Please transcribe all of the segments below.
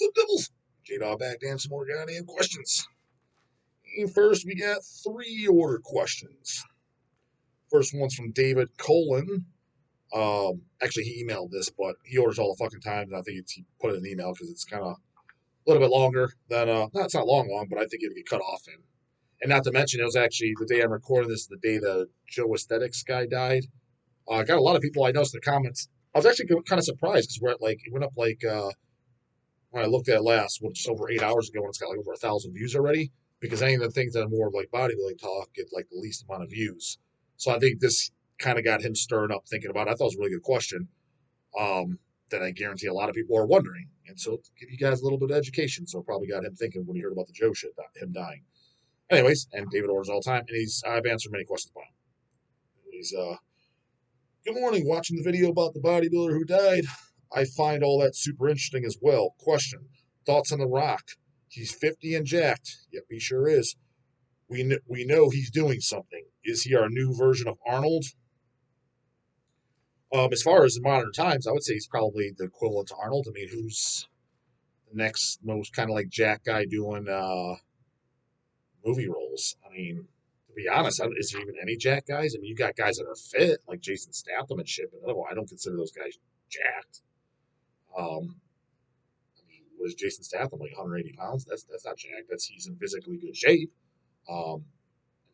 What's up, Devils? J-Dog back to answer more goddamn questions. And first, we got 3 order questions. First one's from David Colon. Actually, he emailed this, but he orders all the fucking time, and I think he put it in an email because it's kind of a little bit longer than, no, it's not long, but I think it'll get cut off in. And not to mention, it was actually the day I'm recording this, the day the Joe Aesthetics guy died. I got a lot of people I noticed in the comments. I was actually kind of surprised because we're at it went up when I looked at it last, just over 8 hours ago, and it's got like over 1,000 views already. Because any of the things that are more of like bodybuilding talk get like the least amount of views. So I think this kind of got him stirring up thinking about it. I thought it was a really good question that I guarantee a lot of people are wondering. And so to give you guys a little bit of education. So it probably got him thinking when he heard about the Joe shit, him dying. Anyways, and David orders all the time, and I've answered many questions about him. Good morning, watching the video about the bodybuilder who died. I find all that super interesting as well. Question, thoughts on The Rock? He's 50 and jacked. Yep, he sure is. We know he's doing something. Is he our new version of Arnold? As far as in modern times, I would say he's probably the equivalent to Arnold. I mean, who's the next most kind of like jack guy doing movie roles? I mean, to be honest, is there even any jack guys? I mean, you got guys that are fit, like Jason Statham and shit, but no, I don't consider those guys jacked. What is Jason Statham, like 180 pounds? That's not jacked. He's in physically good shape.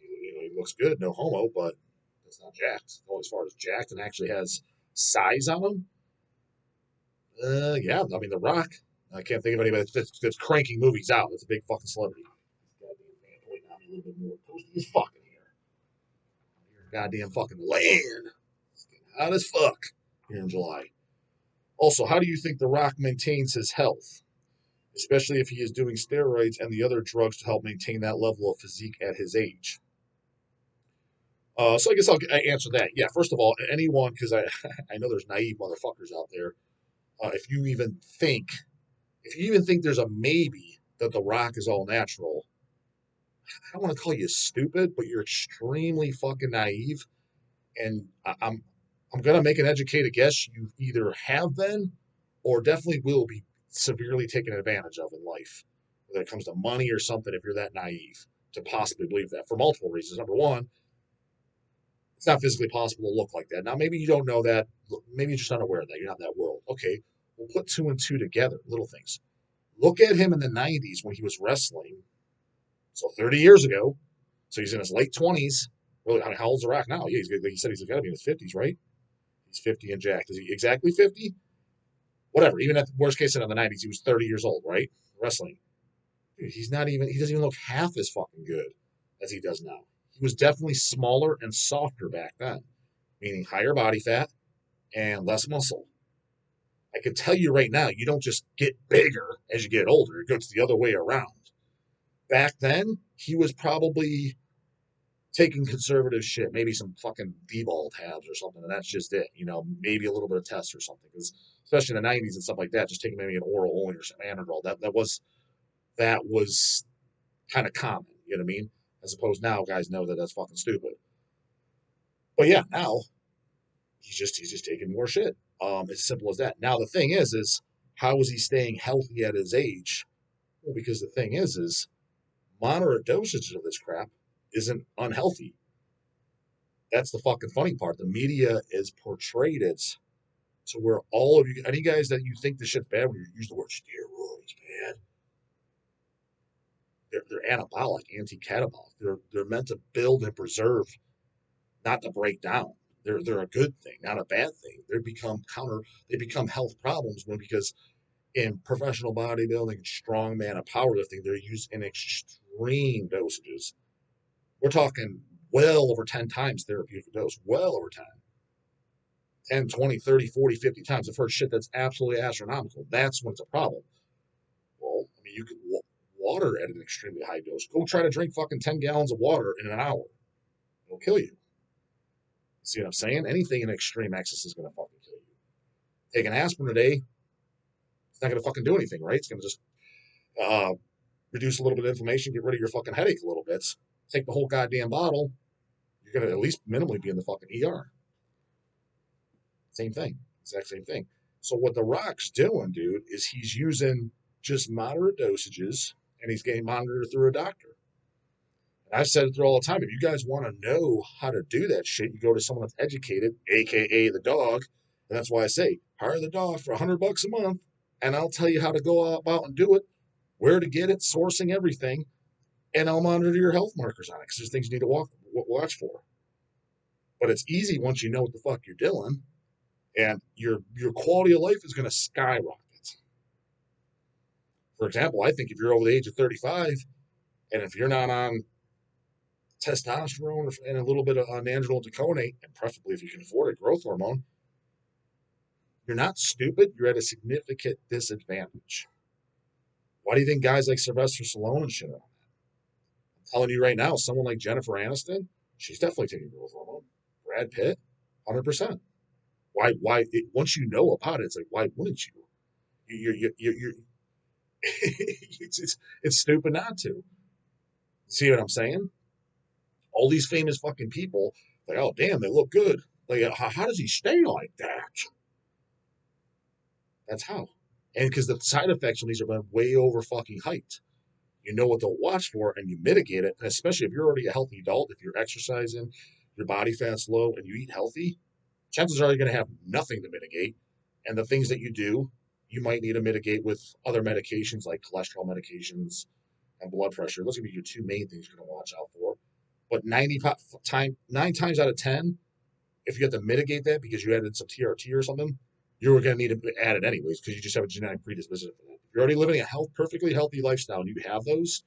He looks good, no homo, but that's not jacked. Oh, as far as jacked and actually has size on him, yeah. I mean, The Rock. I can't think of anybody that's cranking movies out. That's a big fucking celebrity. Goddamn fan pointing out a little bit more toasty as fucking here. Goddamn fucking land. It's getting hot as fuck here in July. Also, how do you think The Rock maintains his health? Especially if he is doing steroids and the other drugs to help maintain that level of physique at his age. So I guess I'll answer that. Yeah, first of all, anyone, because I know there's naive motherfuckers out there. If you even think there's a maybe that The Rock is all natural, I don't want to call you stupid, but you're extremely fucking naive. And I'm gonna make an educated guess. You either have been, or definitely will be severely taken advantage of in life, whether it comes to money or something. If you're that naive to possibly believe that, for multiple reasons. Number one, it's not physically possible to look like that. Now, maybe you don't know that. Maybe you're just unaware of that. You're not in that world. Okay, we'll put 2 and 2 together. Little things. Look at him in the 90s when he was wrestling. So 30 years ago. So he's in his late 20s. Really, I mean, how old's The Rock now? Yeah, he said he's got to be in his 50s, right? He's 50 and jacked. Is he exactly 50? Whatever. Even at the worst case in the 90s, he was 30 years old, right? Wrestling. Dude, he doesn't even look half as fucking good as he does now. He was definitely smaller and softer back then, meaning higher body fat and less muscle. I can tell you right now, you don't just get bigger as you get older. It goes the other way around. Back then, he was probably taking conservative shit, maybe some fucking D-ball tabs or something, and that's just it. Maybe a little bit of tests or something. Because especially in the 90s and stuff like that, just taking maybe an oral only or some Anadrol, that was kind of common. You know what I mean? As opposed now, guys know that that's fucking stupid. But yeah, now he's just taking more shit. It's simple as that. Now the thing is how is he staying healthy at his age? Well, because the thing is moderate dosages of this crap isn't unhealthy. That's the fucking funny part. The media is portrayed it to where all of you, any guys that you think this shit's bad when you use the word steroids, man, they're anabolic, anti-catabolic. They're meant to build and preserve, not to break down. They're a good thing, not a bad thing. They become health problems because in professional bodybuilding, strongman, and powerlifting, they're used in extreme dosages. We're talking well over 10 times therapeutic dose, well over 10, 20, 30, 40, 50 times. I've heard shit that's absolutely astronomical. That's when it's a problem. Well, I mean, you can water at an extremely high dose. Go try to drink fucking 10 gallons of water in an hour. It'll kill you. See what I'm saying? Anything in extreme excess is going to fucking kill you. Take an aspirin a day, it's not going to fucking do anything, right? It's going to just reduce a little bit of inflammation, get rid of your fucking headache a little bit. Take the whole goddamn bottle, you're going to at least minimally be in the fucking ER. Same thing. Exact same thing. So what The Rock's doing, dude, is he's using just moderate dosages, and he's getting monitored through a doctor. And I've said it through all the time. If you guys want to know how to do that shit, you go to someone that's educated, aka the dog. And that's why I say hire the dog for $100 a month, and I'll tell you how to go about and do it, where to get it, sourcing everything, and I'll monitor your health markers on it because there's things you need to watch for. But it's easy once you know what the fuck you're doing, and your quality of life is going to skyrocket. For example, I think if you're over the age of 35, and if you're not on testosterone and a little bit of androgen deconate, and preferably if you can afford it, growth hormone, you're not stupid. You're at a significant disadvantage. Why do you think guys like Sylvester Stallone and shit are on that? I'm telling you right now, someone like Jennifer Aniston, she's definitely taking growth hormone. Brad Pitt, 100%. Once you know about it, it's like, why wouldn't you? You're it's stupid not to. See what I'm saying? All these famous fucking people, like, oh damn, they look good. Like, how does he stay like that? That's how. And because the side effects on these are way over fucking hyped. You know what to watch for and you mitigate it. And especially if you're already a healthy adult, if you're exercising, your body fat's low, and you eat healthy, chances are you're going to have nothing to mitigate. And the things that you do, you might need to mitigate with other medications like cholesterol medications and blood pressure. Those are going to be your two main things you're going to watch out for. But 9 times out of 10, if you have to mitigate that because you added some TRT or something, you're going to need to add it anyways because you just have a genetic predisposition for that. If you're already living a perfectly healthy lifestyle and you have those,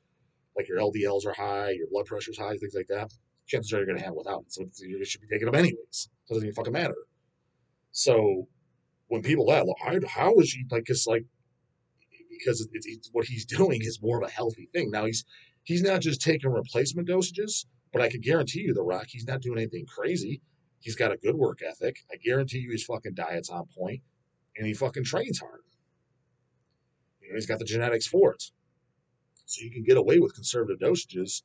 like your LDLs are high, your blood pressure's high, things like that, chances are you're going to have without it. So you should be taking them anyways. So it doesn't even fucking matter. So when people ask, well, how is he like? Because it's what he's doing is more of a healthy thing. Now he's not just taking replacement dosages, but I can guarantee you, The Rock, he's not doing anything crazy. He's got a good work ethic. I guarantee you, his fucking diet's on point, and he fucking trains hard. You know, he's got the genetics for it, so you can get away with conservative dosages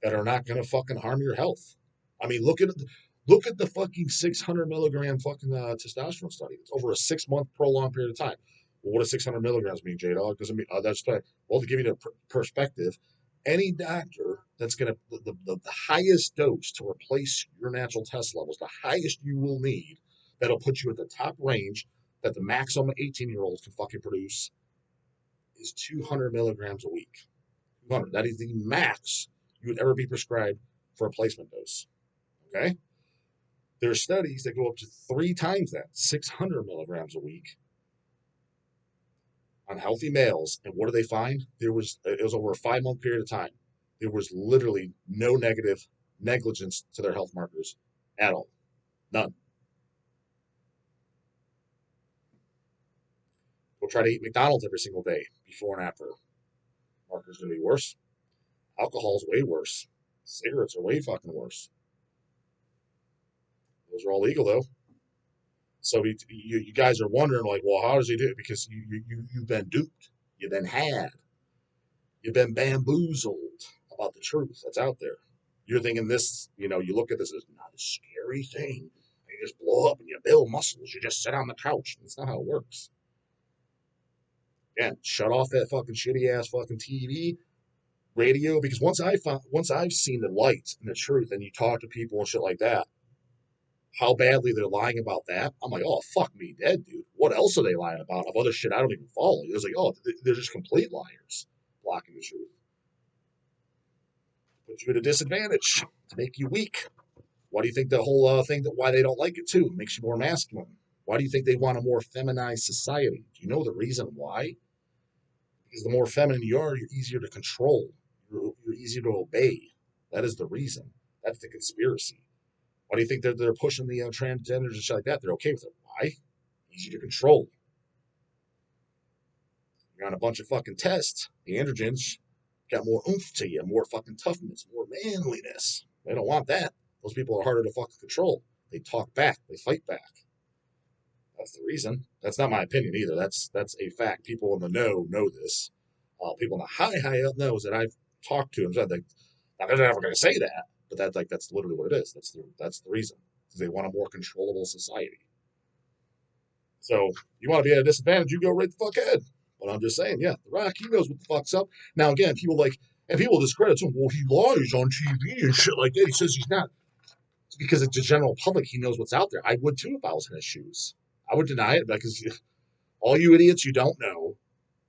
that are not going to fucking harm your health. I mean, look at the fucking 600 milligram fucking testosterone study. It's over a 6-month prolonged period of time. Well, what does 600 milligrams mean, J Dog? Doesn't mean that's well, to give you the perspective. Any doctor that's going to the highest dose to replace your natural test levels, the highest you will need, that'll put you at the top range that the maximum 18-year-olds can fucking produce is 200 milligrams a week. 200. That is the max you would ever be prescribed for a replacement dose. Okay? There are studies that go up to 3 times that, 600 milligrams a week on healthy males. And what do they find? It was over a 5-month period of time. There was literally no negligence to their health markers at all. None. Go try to eat McDonald's every single day before and after. Markers going to be worse. Alcohol's way worse. Cigarettes are way fucking worse. Those are all legal though. So you guys are wondering, like, well, how does he do it? Because you've been duped. You've been had. You've been bamboozled about the truth that's out there. You're thinking this, you look at this as not a scary thing. You just blow up and you build muscles. You just sit on the couch. That's not how it works. Again, shut off that fucking shitty ass fucking TV, radio, because once I've seen the light and the truth, and you talk to people and shit like that, how badly they're lying about that, I'm like, oh, fuck me dead, dude. What else are they lying about of other shit I don't even follow? It's like, oh, they're just complete liars, blocking the truth. Put you at a disadvantage to make you weak. Why do you think the whole thing that why they don't like it too? It makes you more masculine. Why do you think they want a more feminized society? Do you know the reason why? Because the more feminine you are, you're easier to control. You're easier to obey. That is the reason. That's the conspiracy. Why do you think they're pushing the transgenders and shit like that? They're okay with it. Why? Easy to control. You're on a bunch of fucking tests. The androgens got more oomph to you, more fucking toughness, more manliness. They don't want that. Those people are harder to fucking control. They talk back. They fight back. That's the reason. That's not my opinion either. That's a fact. People in the know this. People in the high up knows that I've talked to and said like, they're never going to say that, but that's literally what it is. That's the reason. Because they want a more controllable society. So you want to be at a disadvantage, you go right the fuck ahead. But I'm just saying, yeah, The Rock, he knows what the fuck's up. Now, again, people discredit him. Well, he lies on TV and shit like that. He says he's not. It's because it's the general public. He knows what's out there. I would too if I was in his shoes. I would deny it because all you idiots, you don't know.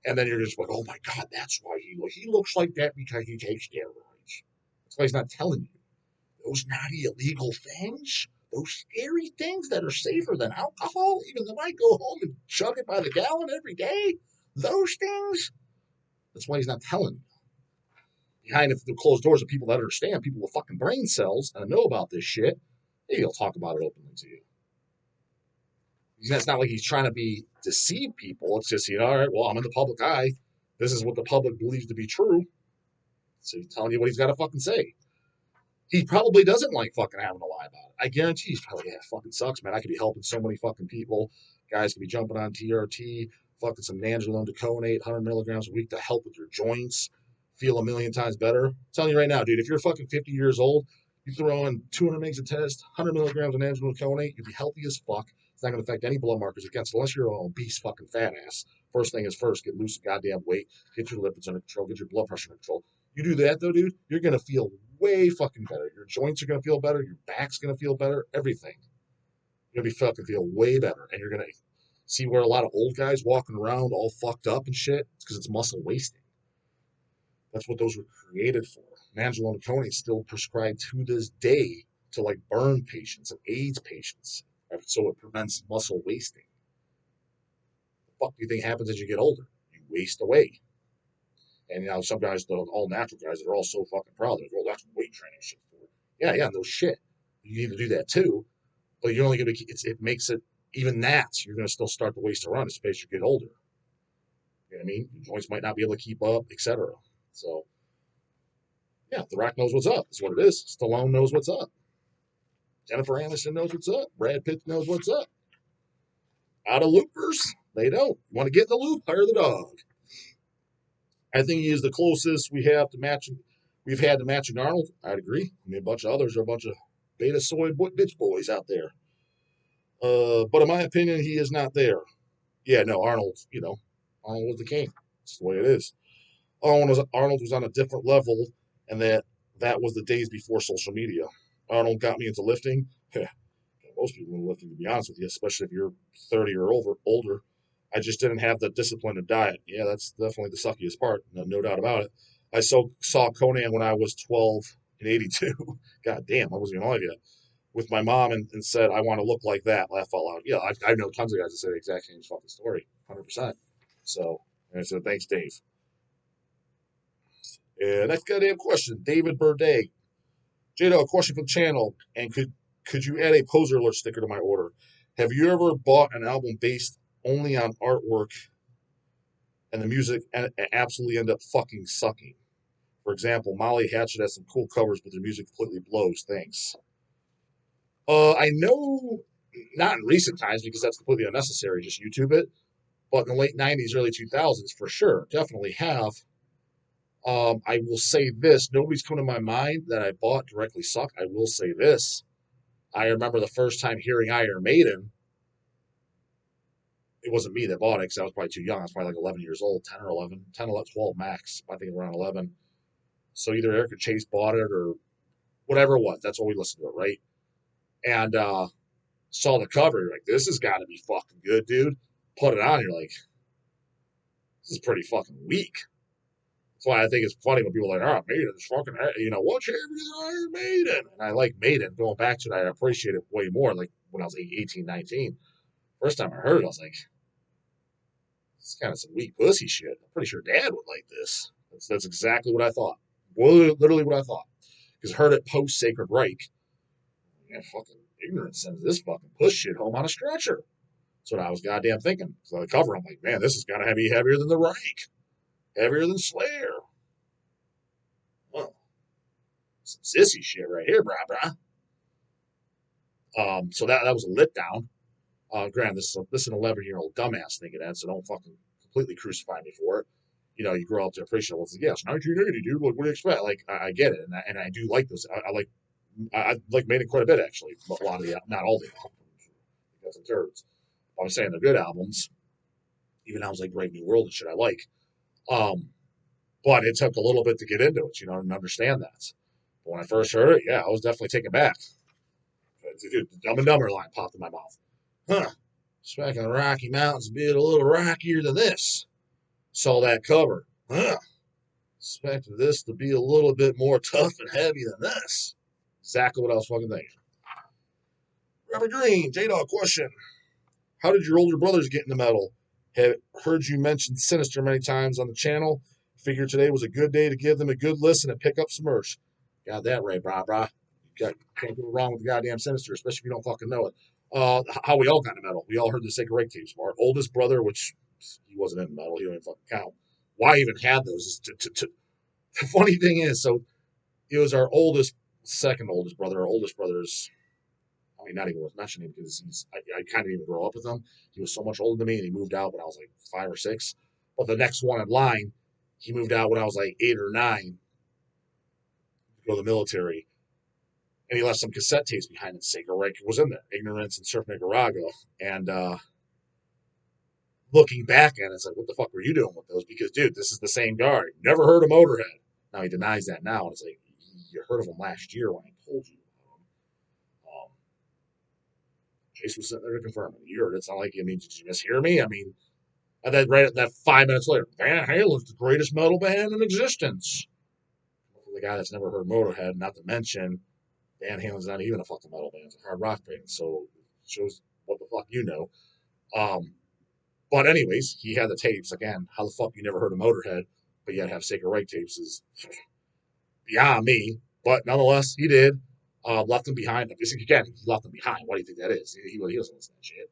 And then you're just like, oh my God, that's why he looks like that because he takes steroids. That's why he's not telling you. Those naughty illegal things, those scary things that are safer than alcohol, even though I go home and chug it by the gallon every day, those things, that's why he's not telling you. Behind the closed doors of people that understand, people with fucking brain cells and know about this shit, he'll talk about it openly to you. It's not like he's trying to deceive people. It's just, all right, well, I'm in the public eye. This is what the public believes to be true. So he's telling you what he's got to fucking say. He probably doesn't like fucking having to lie about it. I guarantee he's probably, yeah, it fucking sucks, man. I could be helping so many fucking people. Guys could be jumping on TRT, fucking some nandrolone deconate, 100 milligrams a week to help with your joints, feel a million times better. I'm telling you right now, dude, if you're fucking 50 years old, you throw in 200 mgs of test, 100 milligrams of nandrolone deconate, you'll be healthy as fuck. It's not going to affect any blood markers against, unless you're an obese fucking fat ass. First thing is first, get loose goddamn weight, get your lipids under control, get your blood pressure under control. You do that though, dude, you're going to feel way fucking better. Your joints are going to feel better. Your back's going to feel better. Everything. You're going to be fucking feel way better. And you're going to see where a lot of old guys walking around all fucked up and shit. It's because it's muscle wasting. That's what those were created for. Nandrolone deconate is still prescribed to this day to like burn patients and AIDS patients. So it prevents muscle wasting. What the fuck do you think happens as you get older? You waste away. And some guys, the all natural guys, they're all so fucking proud. They're like, oh, that's weight training shit for. Yeah, no shit. You need to do that too, but you're only going to. It makes it even that you're going to still start to waste around, especially as you get older. You know what I mean? Your joints might not be able to keep up, etc. So, yeah, The Rock knows what's up. That's what it is. Stallone knows what's up. Jennifer Aniston knows what's up. Brad Pitt knows what's up. Out of loopers, they don't. You want to get in the loop? Hire the dog. I think he is the closest we have to matching. We've had to matching Arnold. I'd agree. I mean, a bunch of others are a bunch of beta soy bitch boys out there. But in my opinion, he is not there. Yeah, no, Arnold. Arnold was the king. That's the way it is. Arnold was on a different level, and that was the days before social media. Arnold got me into lifting. Most people in lifting, to be honest with you, especially if you're 30 or older. I just didn't have the discipline of diet. Yeah, that's definitely the suckiest part. No doubt about it. I saw Conan when I was 12 in 82. God damn, I wasn't even alive yet. With my mom and said, I want to look like that. Laugh out loud. Yeah, I know tons of guys that say the exact same fucking story. 100%. So, and I said, thanks, Dave. Next goddamn question. David Burdey. Jado, a question for the channel. And could you add a poser alert sticker to my order? Have you ever bought an album based only on artwork and the music absolutely end up fucking sucking? For example, Molly Hatchet has some cool covers, but their music completely blows. Thanks. I know, not in recent times because that's completely unnecessary. Just YouTube it. But in the late 90s, early 2000s, for sure, definitely have. I will say this. Nobody's come to my mind that I bought directly suck. I will say this. I remember the first time hearing Iron Maiden. It wasn't me that bought it because I was probably too young. I was probably like 11 years old, 10 or 11, 10, 11, 12 max. I think around 11. So either Eric or Chase bought it or whatever it was. That's what we listened to it, right? And saw the cover. You're like, this has got to be fucking good, dude. Put it on. You're like, this is pretty fucking weak. That's why I think it's funny when people are like, oh, Maiden's fucking, what champion is Iron Maiden? And I like Maiden. Going back to it, I appreciate it way more. Like when I was 18, 19. First time I heard it, I was like, it's kind of some weak pussy shit. I'm pretty sure Dad would like this. That's exactly what I thought. Literally what I thought. Because I heard it post Sacred Reich. Yeah, fucking ignorance sends this fucking puss shit home on a stretcher. That's what I was goddamn thinking. So the cover, I'm like, man, this is gotta be heavier than the Reich. Heavier than Slayer. Well, some sissy shit right here, brah. So that was a lit down. Granted, this is an 11-year-old dumbass thinking that, so don't fucking completely crucify me for it. You grow up to appreciate it. Well, yes, 1980, dude. What do you expect? Like, I get it, and I do like this. I like Maiden quite a bit actually. A lot of the, not all the albums. Got some turds. I'm saying they're good albums. even albums like Brave New World and shit I like. Um, but it took a little bit to get into it, and understand that. But when I first heard it, yeah, I was definitely taken back. Dude, the Dumb and Dumber line popped in my mouth. Huh. Expecting the Rocky Mountains to be a little rockier than this. Saw that cover. Huh. Expected this to be a little bit more tough and heavy than this. Exactly what I was fucking thinking. Robert Green, J-Dog question. How did your older brothers get into metal? Have heard you mention Sinister many times on the channel. Figured today was a good day to give them a good listen and pick up some merch. Got that right, brah. Can't go wrong with the goddamn Sinister, especially if you don't fucking know it. How we all got into metal. We all heard the Sacred Reich tapes. Our oldest brother, which he wasn't in metal, he don't even fucking count. Why I even had those? The funny thing is, so it was our second oldest brother. Our oldest brother's, I mean, not even worth mentioning because I kind of didn't grow up with him. He was so much older than me, and he moved out when I was like 5 or 6. But the next one in line, he moved out when I was like 8 or 9 to go to the military, and he left some cassette tapes behind. And Sacred Reich was in there, Ignorance and Surf Nicaragua. And looking back at it, it's like, what the fuck were you doing with those? Because, dude, this is the same guy. Never heard of Motorhead. Now he denies that now, and it's like, you heard of him last year when I told you. Chase was sitting there to confirm it. You heard it. It's not like, did you mishear me? And then right at that 5 minutes later, Van Halen's the greatest metal band in existence. For the guy that's never heard Motorhead, not to mention, Van Halen's not even a fucking metal band. It's a hard rock band. So it shows what the fuck you know. But anyways, he had the tapes. Again, how the fuck you never heard of Motorhead, but yet have Sacred Reich tapes is beyond me. But nonetheless, he did. Left them behind. Again, he left them behind. What do you think that is? He doesn't listen to that shit.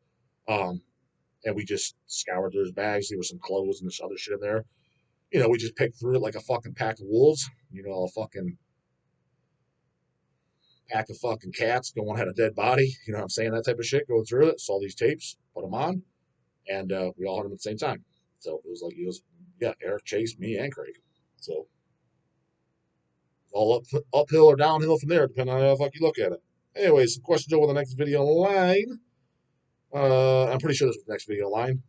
And we just scoured through his bags. There was some clothes and this other shit in there. We just picked through it like a fucking pack of wolves. A fucking pack of fucking cats going had a dead body. You know what I'm saying? That type of shit. Going through it. Saw these tapes. Put them on. And we all heard them at the same time. So it was Eric, Chase, me, and Craig. So all uphill or downhill from there, depending on how the fuck you look at it. Anyways, some questions over the next video line. I'm pretty sure this was the next video line.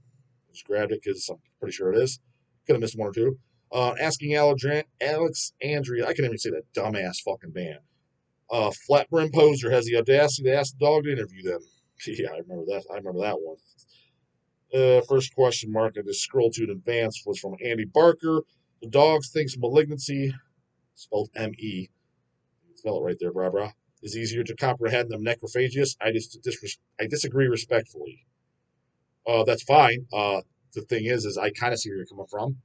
Just grabbed it because I'm pretty sure it is. Could have missed one or two. Asking Alex Andrea, I can't even say that dumbass fucking band. Flat Brim Poser has the audacity to ask the dog to interview them. Yeah, I remember that one. First question mark I just scrolled to in advance was from Andy Barker. The dogs thinks malignancy, spelled M-E, spell it right there, brah, is easier to comprehend than necrophagious. I disagree respectfully. That's fine. The thing is I kind of see where you're coming from.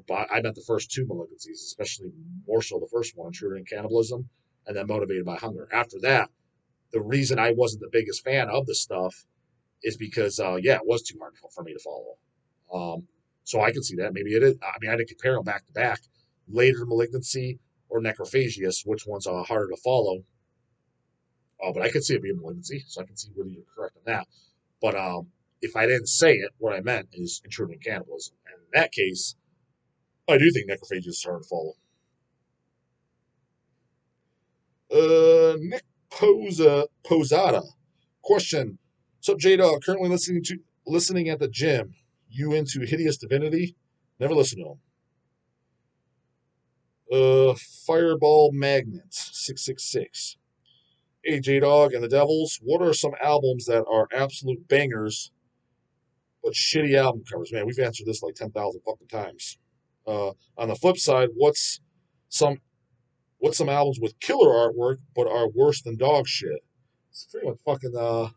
But I meant the first two malignancies, especially more so the first one, Intruder and Cannibalism, and then Motivated by Hunger. After that, the reason I wasn't the biggest fan of the stuff is because, it was too hard for me to follow. So I can see that. Maybe it is. I didn't compare them back to back. Later Malignancy or Necrophagius, which one's harder to follow? But I could see it being Malignancy, so I can see whether you're correct on that. But if I didn't say it, what I meant is Intruder and Cannibalism. And in that case, I do think Necrophagius is hard to follow. Nick Posada. Question. What's up, J-Dog? Currently listening at the gym. You into Hideous Divinity? Never listened to them. Fireball Magnets 666. Hey, J-Dog and the Devils. What are some albums that are absolute bangers, but shitty album covers? Man, we've answered this like 10,000 fucking times. On the flip side, what's some albums with killer artwork but are worse than dog shit? It's pretty much fucking the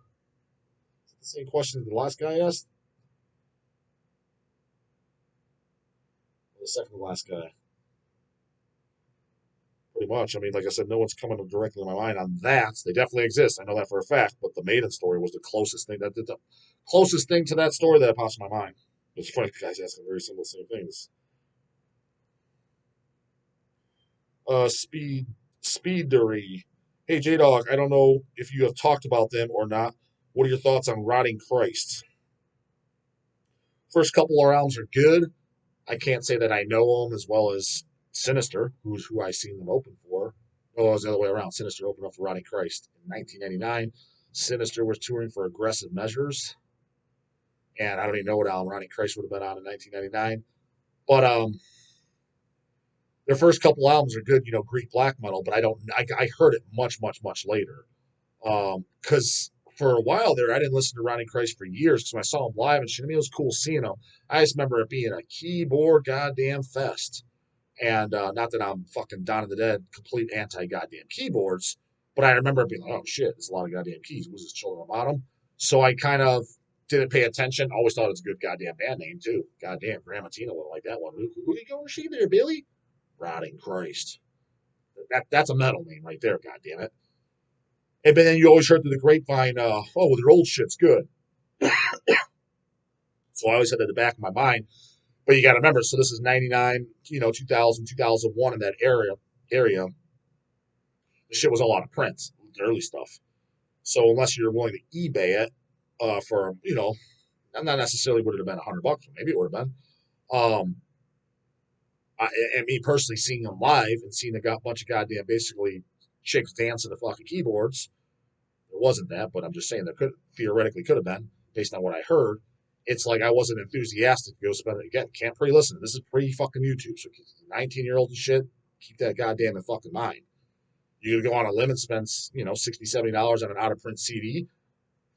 same question that the last guy asked. The second to last guy. Pretty much. Like I said, no one's coming directly to my mind on that. They definitely exist. I know that for a fact. But the Maiden story was the closest thing to that story that pops in my mind. It's funny, guys asking very similar same things. Speedery. Hey, J-Dog, I don't know if you have talked about them or not. What are your thoughts on Rotting Christ? First couple of rounds are good. I can't say that I know them as well as Sinister, who I seen them open for. Oh, it was the other way around. Sinister opened up for Rotting Christ in 1999. Sinister was touring for Aggressive Measures. And I don't even know what album Ronnie Christ would have been on in 1999. But their first couple albums are good, Greek black metal. But I heard it much, much, much later. Because for a while there, I didn't listen to Ronnie Christ for years because when I saw him live and shit, I mean, it was cool seeing him. I just remember it being a keyboard goddamn fest. And not that I'm fucking Dawn of the Dead, complete anti goddamn keyboards, but I remember it being like, oh shit, there's a lot of goddamn keys. Was this Children of Bottom? So I kind of didn't pay attention. Always thought it was a good goddamn band name too. Goddamn, Grandma Tina wouldn't like that one. Who you going to see there, Billy? Rotting Christ. That's a metal name right there. Goddamn it. And then you always heard through the grapevine, well, their old shit's good. So I always had that at the back of my mind. But you got to remember, so this is 99, 2000, 2001 in that area. The shit was all out of print, the early stuff. So unless you're willing to eBay it for, not necessarily would it have been $100, maybe it would have been. And me personally seeing them live and seeing a bunch of goddamn basically chicks dancing to fucking keyboards. It wasn't that, but I'm just saying there theoretically could have been based on what I heard. It's like I wasn't enthusiastic to go spend it again. Can't pre-listen. This is pre-fucking YouTube. So 19-year-old and shit, keep that goddamn in fucking mind. You could go on a limb and spend, $60, $70 on an out-of-print CD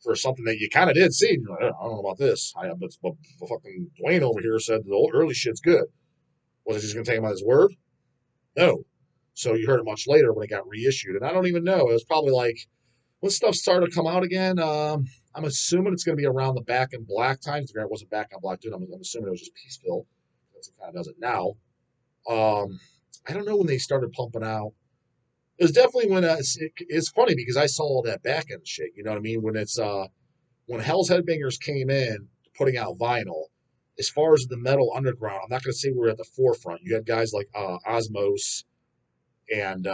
for something that you kind of did see. You're like, I don't know about this. But fucking Dwayne over here said the old early shit's good. Was it just going to take him on his word? No. So you heard it much later when it got reissued. And I don't even know. It was probably like, when stuff started to come out again, I'm assuming it's going to be around the Back in Black times. It wasn't Back in Black, dude. I'm assuming it was just Peaceville. That's what kind of does it now. I don't know when they started pumping out. It was definitely when it's funny because I saw all that back end shit. You know what I mean? When Hell's Headbangers came in putting out vinyl. As far as the metal underground, I'm not going to say we're at the forefront. You had guys like Osmos and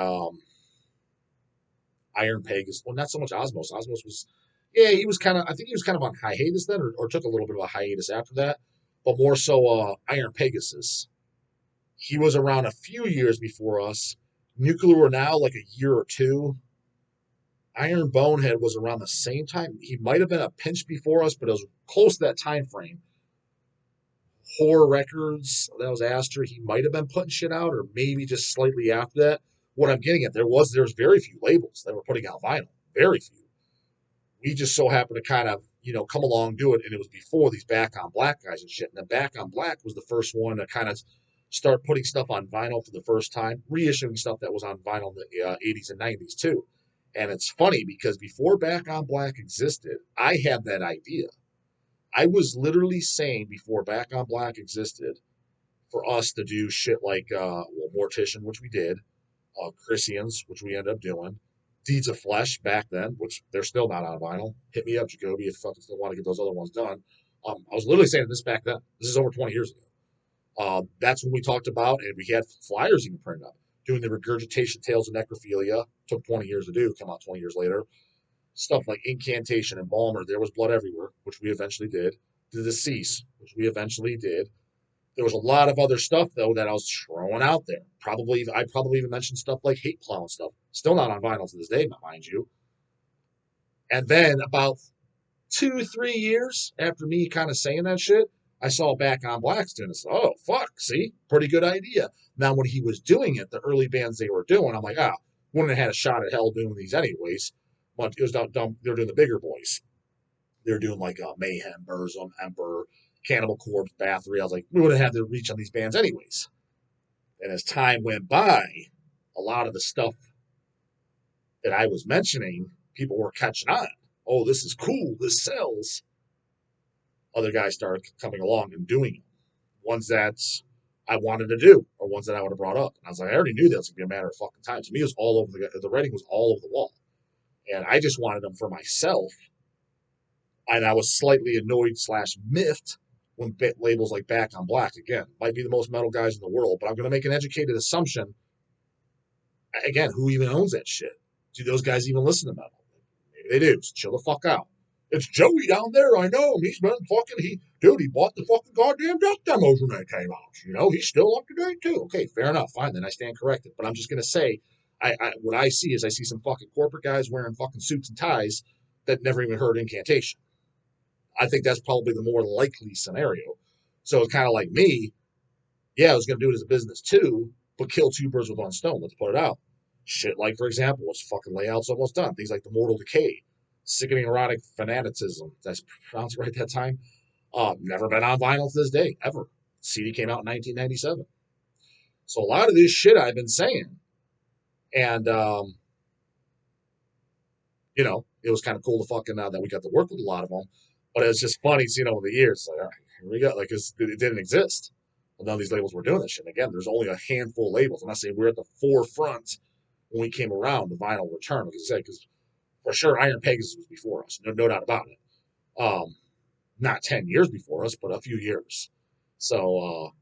Iron Pegasus. Well, not so much Osmos. Osmos was, yeah, he was kind of. I think he was kind of on hiatus then, or took a little bit of a hiatus after that. But more so, Iron Pegasus. He was around a few years before us. Nuclear were now like a year or two. Iron Bonehead was around the same time. He might have been a pinch before us, but it was close to that time frame. Horror Records, that was Astor. He might have been putting shit out, or maybe just slightly after that. What I'm getting at, there's very few labels that were putting out vinyl. Very few. We just so happened to kind of, come along, do it, and it was before these Back on Black guys and shit. And then Back on Black was the first one to kind of start putting stuff on vinyl for the first time, reissuing stuff that was on vinyl in the 80s and 90s too. And it's funny because before Back on Black existed, I had that idea. I was literally saying before Back on Black existed for us to do shit like Mortician, which we did, Christians, which we ended up doing, Deeds of Flesh back then, which they're still not on vinyl. Hit me up, Jacoby, if you still want to get those other ones done. I was literally saying this back then. This is over 20 years ago. That's when we talked about, and we had flyers even printed up, doing the Regurgitation Tales of Necrophilia. Took 20 years to do, come out 20 years later. Stuff like Incantation and Balmer, There Was Blood Everywhere, which we eventually did. The Decease, which we eventually did. There was a lot of other stuff, though, that I was throwing out there. I probably even mentioned stuff like Hate Plow and stuff. Still not on vinyl to this day, mind you. And then about 2-3 years after me kind of saying that shit, I saw Back on Black's doing this. Oh, fuck, see? Pretty good idea. Now, when he was doing it, the early bands they were doing, I'm like, wouldn't have had a shot at hell doing these anyways. But it was dumb. They're doing the bigger boys. They're doing like Mayhem, Burzum, Emperor, Cannibal Corpse, Bathory. I was like, we would have had to reach on these bands anyways. And as time went by, a lot of the stuff that I was mentioning, people were catching on. Oh, this is cool. This sells. Other guys started coming along and doing it. Ones that I wanted to do, or ones that I would have brought up. And I was like, I already knew that was going to be a matter of fucking time. To me, it was all over the writing was all over the wall. And I just wanted them for myself. And I was slightly annoyed / miffed when labels like Back on Black, again, might be the most metal guys in the world, but I'm going to make an educated assumption. Again, who even owns that shit? Do those guys even listen to metal? Maybe they do. So chill the fuck out. It's Joey down there. I know him. He's been he bought the fucking goddamn Death demos when they came out. He's still up to date too. Okay, fair enough. Fine, then I stand corrected. But I'm just going to say, what I see some fucking corporate guys wearing fucking suits and ties that never even heard Incantation. I think that's probably the more likely scenario. So it's kind of like me. Yeah, I was going to do it as a business too, but kill two birds with one stone. Let's put it out. Shit, like for example, its fucking layout's almost done. Things like the Mortal Decay, Sickening Erotic Fanaticism. That's pronounced right that time. Never been on vinyl to this day, ever. CD came out in 1997. So a lot of this shit I've been saying, and it was kind of cool to fucking that we got to work with a lot of them. But it's just funny, over the years, like, all right, here we go, like, 'cause it didn't exist. None of these labels were doing this shit. And again, there's only a handful of labels. I'm not saying we're at the forefront when we came around the vinyl return, like I said, because for sure Iron Pegasus was before us, no doubt about it. Not 10 years before us, but a few years. So,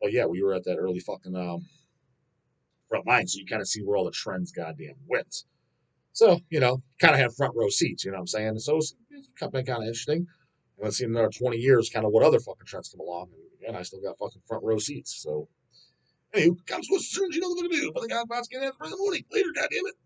but yeah, we were at that early fucking front line, so you kind of see where all the trends goddamn went. So, kind of have front row seats, you know what I'm saying? So it's kind of interesting. And let's see in another 20 years, kind of what other fucking trends come along. And again, I still got fucking front row seats. So, anyway, comes with as soon as you know what to do. But the Godbots get in for the morning. Later, goddammit.